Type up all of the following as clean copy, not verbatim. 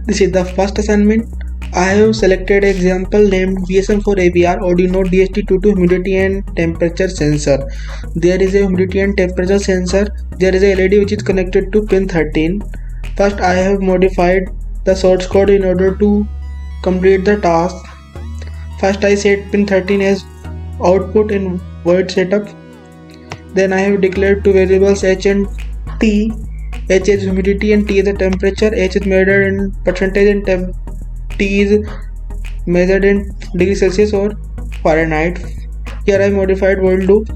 This is the first assignment. I have selected example named BSM4AVR Arduino DHT22 humidity and temperature sensor. There is a humidity and temperature sensor. There is a LED which is connected to pin 13. First I have modified the source code in order to complete the task. First I set pin 13 as output in void setup. Then I have declared two variables h and t. H is humidity and T is the temperature. H is measured in percentage and T is measured in degree Celsius or Fahrenheit. Here I modified while loop.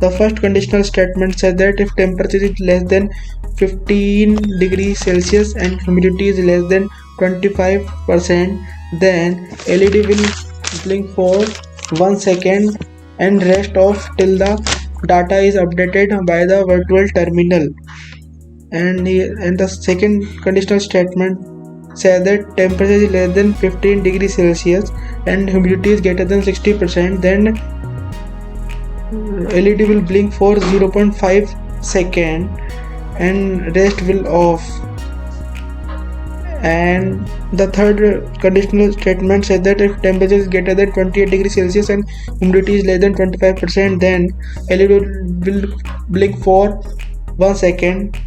The first conditional statement says that if temperature is less than 15 degrees Celsius and humidity is less than 25%, then LED will blink for 1 second and rest off till the data is updated by the virtual terminal. And the second conditional statement says that temperature is less than 15 degrees Celsius and humidity is greater than 60%, then LED will blink for 0.5 second and rest will off. And the third conditional statement says that if temperature is greater than 28 degrees Celsius and humidity is less than 25%, then LED will blink for 1 second.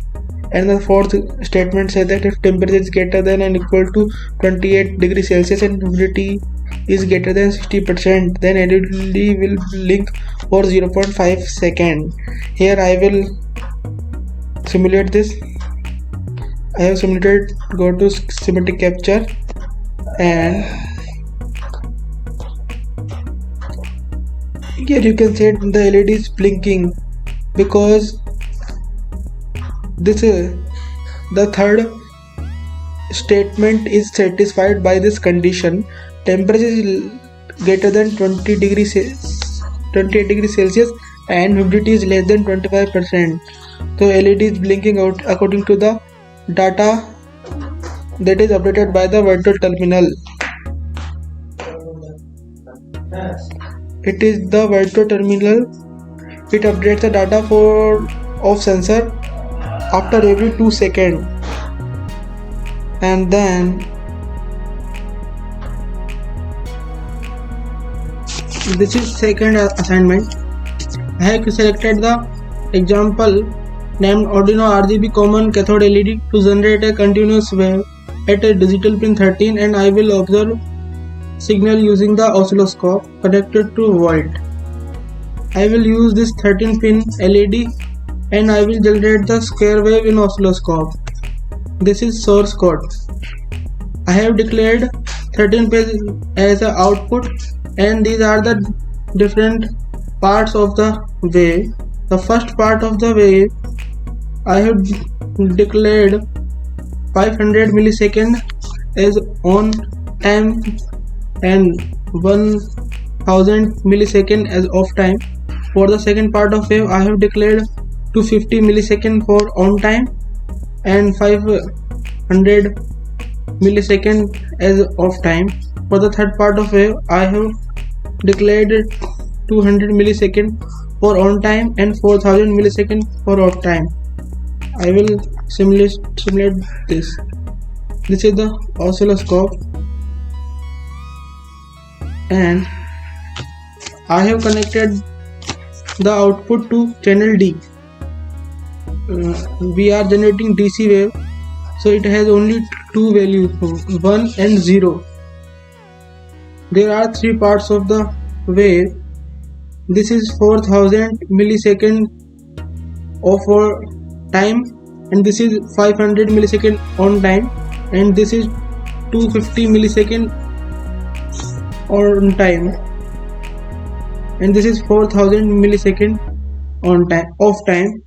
And the fourth statement says that if temperature is greater than and equal to 28 degrees Celsius and humidity is greater than 60%, then LED will blink for 0.5 second. Here I will simulate this. I have simulated. Go to schematic capture and here you can see the LED is blinking because the third statement is satisfied by this condition. Temperature is greater than 28 degrees Celsius and humidity is less than 25%. So LED is blinking out according to the data that is updated by the virtual terminal. It is the virtual terminal. It updates the data of sensor after every 2 seconds. And then this is second assignment. I have selected the example named Arduino RGB common cathode LED to generate a continuous wave at a digital pin 13, and I will observe signal using the oscilloscope connected to void. I will use this 13 pin LED and I will generate the square wave in oscilloscope. This is source code. I have declared 13 pin as an output, and these are the different parts of the wave. The first part of the wave I have declared 500 millisecond as on time and 1000 millisecond as off time. For the second part of wave I have declared 250 millisecond for on time and 500 millisecond as off time. For the third part of wave I have declared 200 millisecond for on time and 4000 millisecond for off time. I will simulate this. This is the oscilloscope and I have connected the output to channel D. We are generating DC wave, so it has only two values, 1 and 0. There are three parts of the wave. This is 4000 millisecond of time, and this is 500 millisecond on time, and this is 250 millisecond on time, and this is 4000 millisecond on time off time.